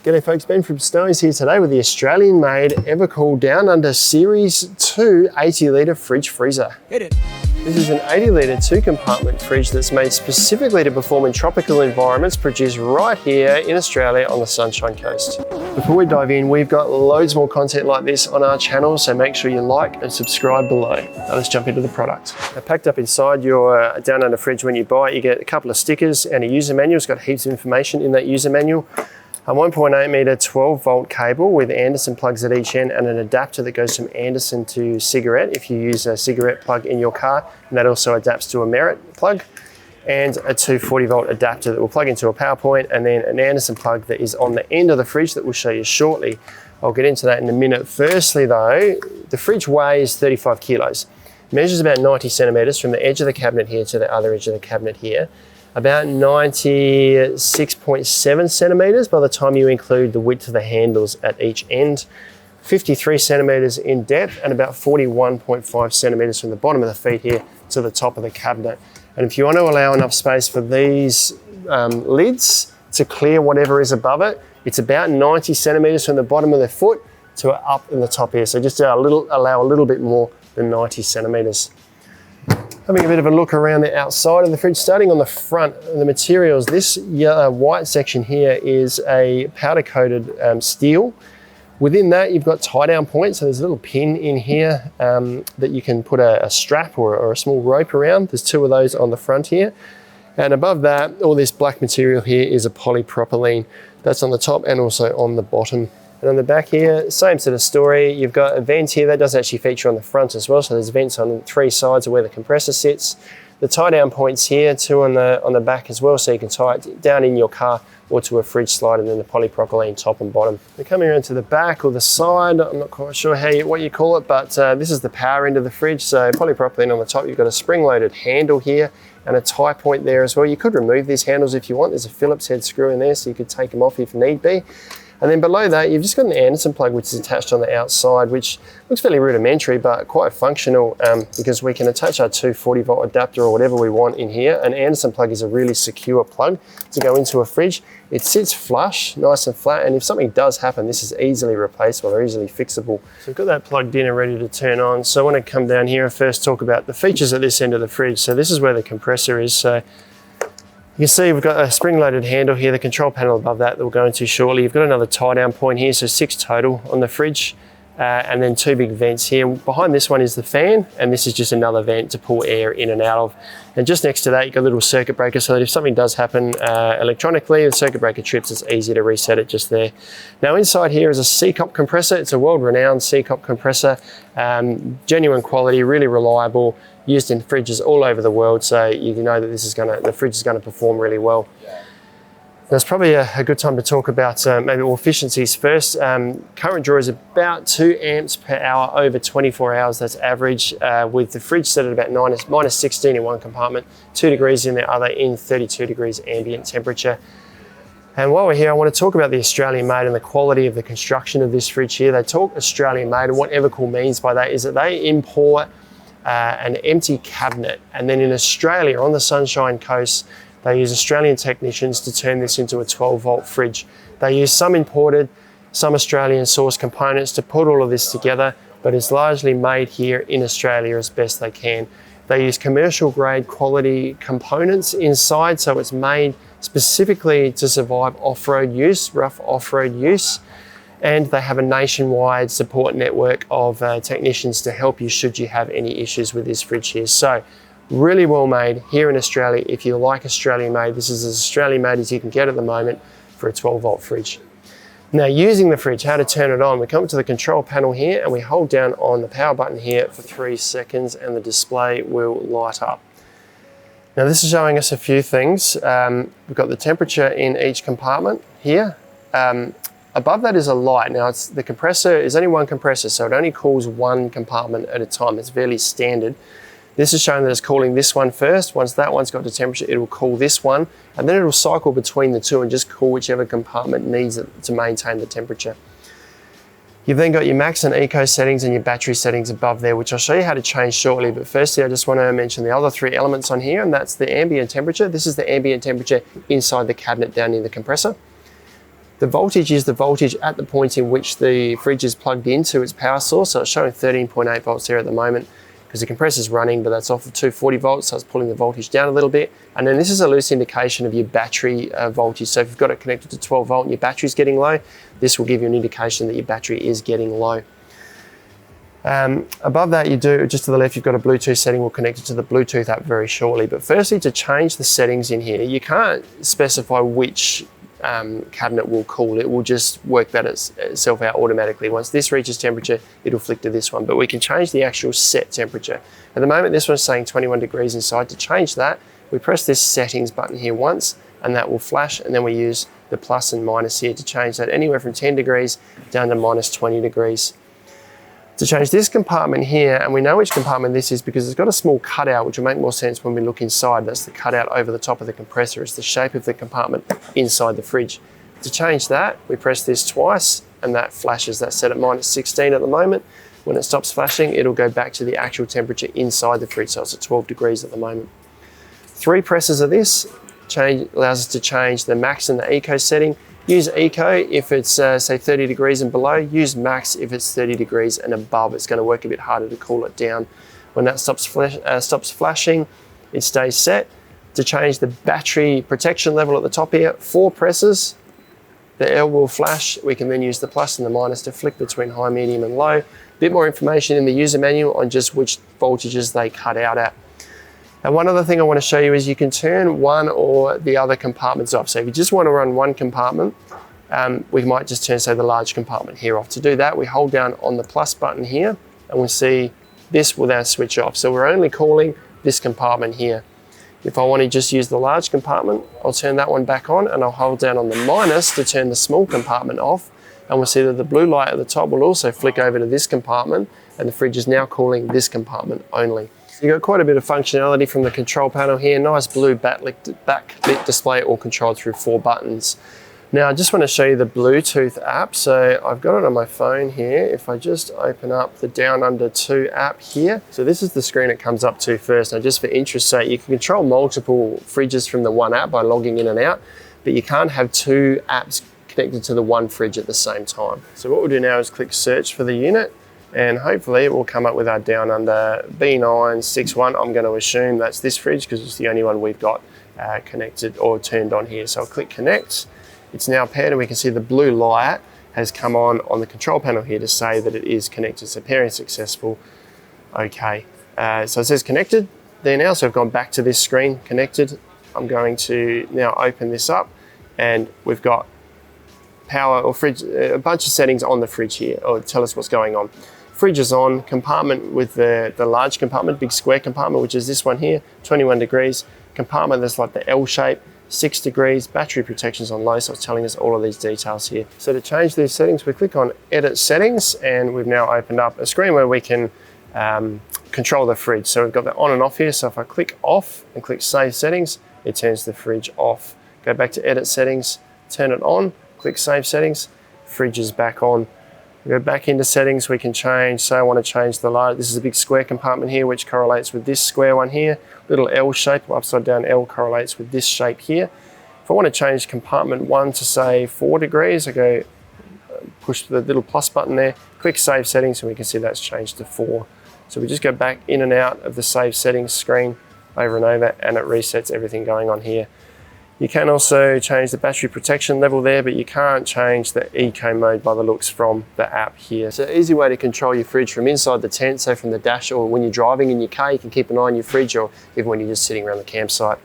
G'day folks, Ben from Snowy's here today with the Australian-made Evercool Down Under Series 2 80 litre fridge freezer. Hit it. This is an 80 litre 2-compartment fridge that's made specifically to perform in tropical environments, produced right here in Australia on the Sunshine Coast. Before we dive in, we've got loads more content like this on our channel, so make sure you like and subscribe below. Now let's jump into the product. Now, packed up inside your Down Under fridge when you buy it, you get a couple of stickers and a user manual. It's got heaps of information in that user manual. A 1.8 metre 12 volt cable with Anderson plugs at each end and an adapter that goes from Anderson to cigarette if you use a cigarette plug in your car, and that also adapts to a Merit plug, and a 240 volt adapter that will plug into a PowerPoint, and then an Anderson plug that is on the end of the fridge that we'll show you shortly. I'll get into that in a minute. Firstly though, the fridge weighs 35 kilos, measures about 90 centimetres from the edge of the cabinet here to the other edge of the cabinet here. About 96.7 centimetres by the time you include the width of the handles at each end, 53 centimetres in depth, and about 41.5 centimetres from the bottom of the feet here to the top of the cabinet. And if you want to allow enough space for these lids to clear whatever is above it, it's about 90 centimetres from the bottom of the foot to up in the top here. So just allow a little bit more than 90 centimetres. Having a bit of a look around the outside of the fridge, starting on the front, the materials, this white section here is a powder coated steel. Within that you've got tie down points, so there's a little pin in here that you can put a strap or a small rope around. There's two of those on the front here. And above that, all this black material here is a polypropylene. That's on the top and also on the bottom. And on the back here, same sort of story. You've got a vent here that does actually feature on the front as well. So there's vents on three sides of where the compressor sits. The tie down points here, two on the back as well, so you can tie it down in your car or to a fridge slide, and then the polypropylene top and bottom. We're coming around to the back or the side. I'm not quite sure what you call it, but this is the power end of the fridge. So polypropylene on the top. You've got a spring-loaded handle here and a tie point there as well. You could remove these handles if you want. There's a Phillips head screw in there, so you could take them off if need be. And then below that, you've just got an Anderson plug which is attached on the outside, which looks fairly rudimentary but quite functional because we can attach our 240 volt adapter or whatever we want in here. An Anderson plug is a really secure plug to go into a fridge. It sits flush, nice and flat, and if something does happen, this is easily replaceable or easily fixable. So we've got that plugged in and ready to turn on. So I want to come down here and first talk about the features at this end of the fridge. So this is where the compressor is. So you can see we've got a spring-loaded handle here, the control panel above that we'll go into shortly. You've got another tie-down point here, so 6 total on the fridge, and then 2 big vents here. Behind this one is the fan, and this is just another vent to pull air in and out of. And just next to that, you've got a little circuit breaker, so that if something does happen electronically, the circuit breaker trips, it's easy to reset it just there. Now inside here is a Seacop compressor. It's a world-renowned Seacop compressor, genuine quality, really reliable, used in fridges all over the world, so you know that the fridge is going to perform really well. That's probably a good time to talk about maybe efficiencies first. Current draw is about 2 amps per hour over 24 hours, that's average, with the fridge set at about minus 16 in one compartment, 2 degrees in the other, in 32 degrees ambient temperature. And while we're here, I want to talk about the Australian made and the quality of the construction of this fridge here. They talk Australian made, and what Evercool means by that is that they import an empty cabinet, and then in Australia on the Sunshine Coast they use Australian technicians to turn this into a 12 volt fridge. They use some imported, some Australian sourced components to put all of this together, but it's largely made here in Australia as best they can. They use commercial grade quality components inside, so it's made specifically to survive off-road use, rough off-road use. And they have a nationwide support network of technicians to help you should you have any issues with this fridge here. So really well made here in Australia. If you like Australian made, this is as Australian made as you can get at the moment for a 12 volt fridge. Now using the fridge, how to turn it on, we come to the control panel here and we hold down on the power button here for 3 seconds and the display will light up. Now this is showing us a few things. We've got the temperature in each compartment here. Above that is a light. Now the compressor is only one compressor, so it only cools one compartment at a time. It's fairly standard. This is showing that it's cooling this one first. Once that one's got to temperature, it will cool this one, and then it will cycle between the two and just cool whichever compartment needs it to maintain the temperature. You've then got your max and eco settings and your battery settings above there, which I'll show you how to change shortly. But firstly, I just want to mention the other 3 elements on here, and that's the ambient temperature. This is the ambient temperature inside the cabinet down near the compressor. The voltage is the voltage at the point in which the fridge is plugged into its power source. So it's showing 13.8 volts there at the moment because the compressor's running, but that's off of 240 volts, so it's pulling the voltage down a little bit. And then this is a loose indication of your battery voltage. So if you've got it connected to 12 volt and your battery's getting low, this will give you an indication that your battery is getting low. Above that, you do, just to the left, you've got a Bluetooth setting. We'll connect it to the Bluetooth app very shortly. But firstly, to change the settings in here, you can't specify which cabinet will cool. It will just work that itself out automatically. Once this reaches temperature, it'll flick to this one. But we can change the actual set temperature. At the moment, this one's saying 21 degrees inside. To change that, we press this settings button here once, and that will flash, and then we use the plus and minus here to change that anywhere from 10 degrees down to minus 20 degrees. To change this compartment here, and we know which compartment this is because it's got a small cutout, which will make more sense when we look inside. That's the cutout over the top of the compressor. It's the shape of the compartment inside the fridge. To change that, we press this twice and that flashes. That's set at minus 16 at the moment. When it stops flashing, it'll go back to the actual temperature inside the fridge. So it's at 12 degrees at the moment. 3 presses of this allows us to change the max and the eco setting. Use eco if it's say 30 degrees and below. Use max if it's 30 degrees and above. It's going to work a bit harder to cool it down. When that stops flashing, it stays set. To change the battery protection level at the top here, 4 presses. The L will flash. We can then use the plus and the minus to flick between high, medium and low. A bit more information in the user manual on just which voltages they cut out at. And one other thing I want to show you is you can turn one or the other compartments off. So if you just want to run one compartment, we might just turn, say, the large compartment here off. To do that, we hold down on the plus button here, and we'll see this will now switch off. So we're only calling this compartment here. If I want to just use the large compartment, I'll turn that one back on, and I'll hold down on the minus to turn the small compartment off. And we'll see that the blue light at the top will also flick over to this compartment, and the fridge is now calling this compartment only. You've got quite a bit of functionality from the control panel here. Nice blue backlit display, all controlled through 4 buttons. Now I just want to show you the Bluetooth app. So I've got it on my phone here. If I just open up the Down Under 2 app here. So this is the screen it comes up to first. Now just for interest's sake, you can control multiple fridges from the one app by logging in and out, but you can't have 2 apps connected to the one fridge at the same time. So what we'll do now is click search for the unit, and hopefully it will come up with our Down Under B961. I'm going to assume that's this fridge because it's the only one we've got connected or turned on here. So I'll click connect. It's now paired, and we can see the blue light has come on the control panel here to say that it is connected. So pairing successful. Okay. So it says connected there now. So I've gone back to this screen, connected. I'm going to now open this up, and we've got power or fridge, a bunch of settings on the fridge here, or tell us what's going on. Fridge is on, compartment with the large compartment, big square compartment, which is this one here, 21 degrees. Compartment that's like the L shape, 6 degrees. Battery protection's on low, so it's telling us all of these details here. So to change these settings, we click on Edit Settings, and we've now opened up a screen where we can control the fridge. So we've got the on and off here. So if I click off and click Save Settings, it turns the fridge off. Go back to Edit Settings, turn it on, click Save Settings, fridge is back on. We go back into settings, we can change, say I want to change the large, this is a big square compartment here which correlates with this square one here. Little L shape, upside down L correlates with this shape here. If I want to change compartment 1 to say 4 degrees, I go push the little plus button there, click Save Settings, and we can see that's changed to 4. So we just go back in and out of the Save Settings screen over and over, and it resets everything going on here. You can also change the battery protection level there, but you can't change the eco mode by the looks from the app here. So an easy way to control your fridge from inside the tent, so from the dash, or when you're driving in your car, you can keep an eye on your fridge, or even when you're just sitting around the campsite.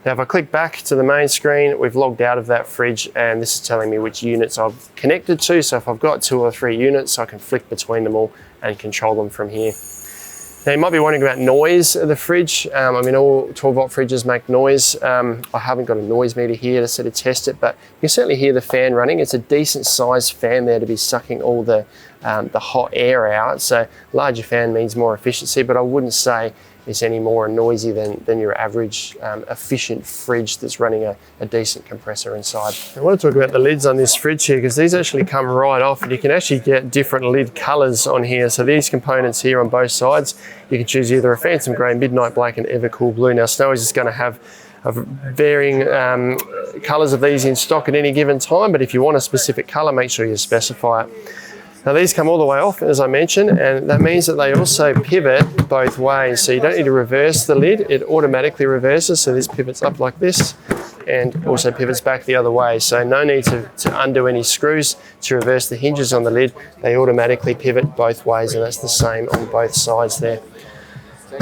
Now if I click back to the main screen, we've logged out of that fridge, and this is telling me which units I've connected to. So if I've got 2 or 3 units, I can flick between them all and control them from here. Now you might be wondering about noise of the fridge. I mean, all 12 volt fridges make noise. I haven't got a noise meter here to sort of test it, but you can certainly hear the fan running. It's a decent sized fan there to be sucking all the hot air out. So larger fan means more efficiency, but I wouldn't say it's any more noisy than your average efficient fridge that's running a decent compressor inside. I want to talk about the lids on this fridge here, because these actually come right off, and you can actually get different lid colors on here. So these components here on both sides, you can choose either a Phantom Grey, Midnight Black and Evercool Blue. Now Snowy's just going to have of varying colours of these in stock at any given time, but if you want a specific colour, make sure you specify it. Now these come all the way off, as I mentioned, and that means that they also pivot both ways. So you don't need to reverse the lid, it automatically reverses. So this pivots up like this and also pivots back the other way. So no need to undo any screws to reverse the hinges on the lid. They automatically pivot both ways, and that's the same on both sides there.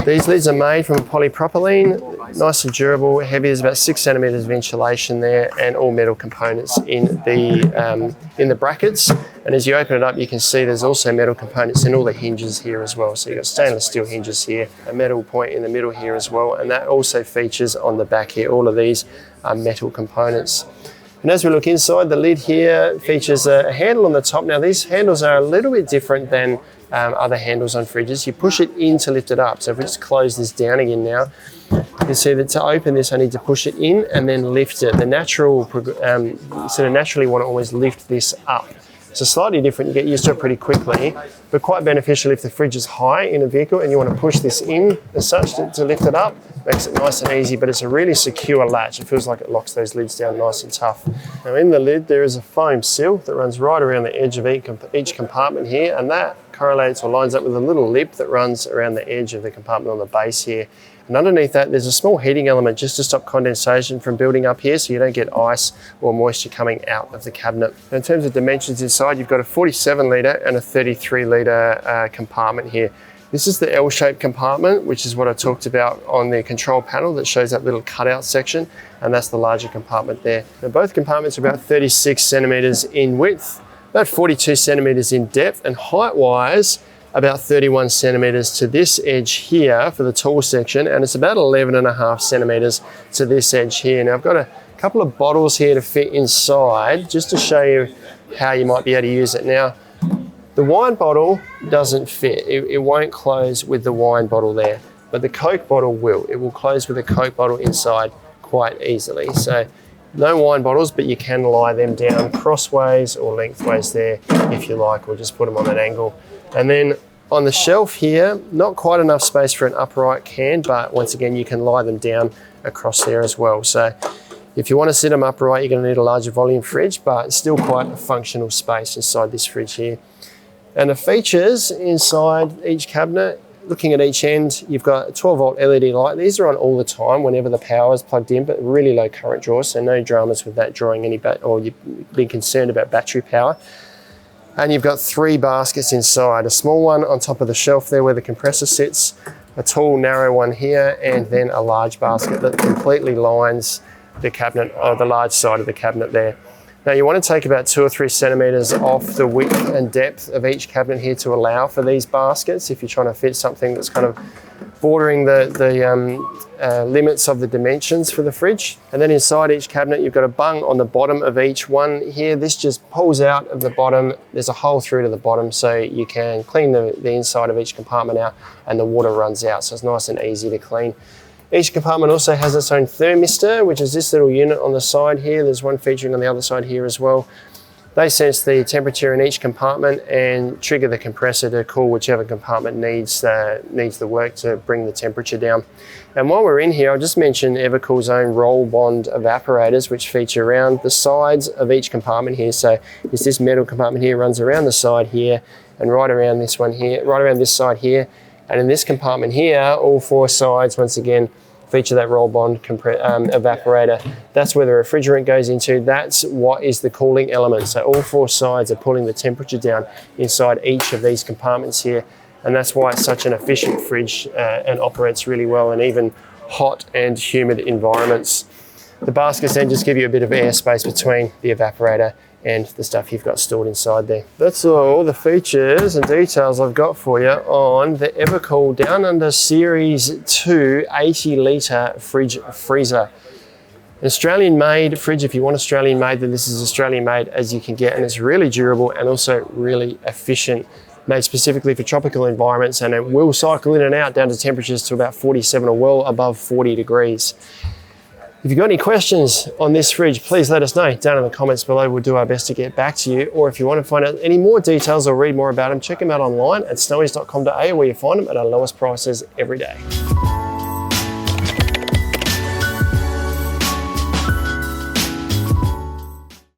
These lids are made from polypropylene, nice and durable, heavy. There's about 6 centimetres of insulation there, and all metal components in the brackets. And as you open it up, you can see there's also metal components in all the hinges here as well. So you've got stainless steel hinges here, a metal point in the middle here as well, and that also features on the back here. All of these are metal components. And as we look inside, the lid here features a handle on the top. Now these handles are a little bit different than other handles on fridges. You push it in to lift it up. So if we just close this down again now, you can see that to open this, I need to push it in and then lift it. The natural, sort of naturally want to always lift this up. So slightly different, you get used to it pretty quickly, but quite beneficial if the fridge is high in a vehicle and you want to push this in as such to lift it up. Makes it nice and easy, but it's a really secure latch. It feels like it locks those lids down nice and tough. Now in the lid, there is a foam seal that runs right around the edge of each compartment here, and that correlates or lines up with a little lip that runs around the edge of the compartment on the base here. And underneath that, there's a small heating element just to stop condensation from building up here, so you don't get ice or moisture coming out of the cabinet. In terms of dimensions inside, you've got a 47 litre and a 33 litre compartment here. This is the L-shaped compartment, which is what I talked about on the control panel that shows that little cutout section, and that's the larger compartment there. Now both compartments are about 36 centimetres in width, about 42 centimetres in depth, and height-wise, about 31 centimetres to this edge here for the tall section, and it's about 11.5 centimetres to this edge here. Now I've got a couple of bottles here to fit inside, just to show you how you might be able to use it. Now, the wine bottle doesn't fit. It won't close with the wine bottle there, but the Coke bottle will. It will close with a Coke bottle inside quite easily. So no wine bottles, but you can lie them down crossways or lengthways there if you like, or just put them on an angle. And then on the shelf here, not quite enough space for an upright can, but once again, you can lie them down across there as well. So if you want to sit them upright, you're going to need a larger volume fridge, but still quite a functional space inside this fridge here. And the features inside each cabinet, looking at each end, you've got a 12-volt LED light. These are on all the time whenever the power is plugged in, but really low current draw, so no dramas with that drawing any or you'd be concerned about battery power. And you've got 3 baskets inside, a small one on top of the shelf there where the compressor sits, a tall, narrow one here, and then a large basket that completely lines the cabinet, or the large side of the cabinet there. Now you want to take about 2 or 3 centimetres off the width and depth of each cabinet here to allow for these baskets if you're trying to fit something that's kind of bordering the limits of the dimensions for the fridge. And then inside each cabinet, you've got a bung on the bottom of each one here. This just pulls out of the bottom. There's a hole through to the bottom, so you can clean the inside of each compartment out and the water runs out. So it's nice and easy to clean. Each compartment also has its own thermistor, which is this little unit on the side here. There's one featuring on the other side here as well. They sense the temperature in each compartment and trigger the compressor to cool whichever compartment needs the work to bring the temperature down. And while we're in here, I'll just mention Evercool's own roll bond evaporators, which feature around the sides of each compartment here. So it's this metal compartment here, runs around the side here and right around this one here, right around this side here. And in this compartment here, all 4 sides, once again, feature that roll bond evaporator. That's where the refrigerant goes into. That's what is the cooling element. So all 4 sides are pulling the temperature down inside each of these compartments here. And that's why it's such an efficient fridge and operates really well in even hot and humid environments. The baskets then just give you a bit of airspace between the evaporator and the stuff you've got stored inside there. That's all the features and details I've got for you on the Evercool Down Under Series 2 80 litre fridge freezer. An Australian made fridge. If you want Australian made, then this is Australian made as you can get, and it's really durable and also really efficient. Made specifically for tropical environments, and it will cycle in and out down to temperatures to about 47 or well above 40 degrees. If you've got any questions on this fridge, please let us know down in the comments below. We'll do our best to get back to you. Or if you want to find out any more details or read more about them, check them out online at snowies.com.au, where you find them at our lowest prices every day.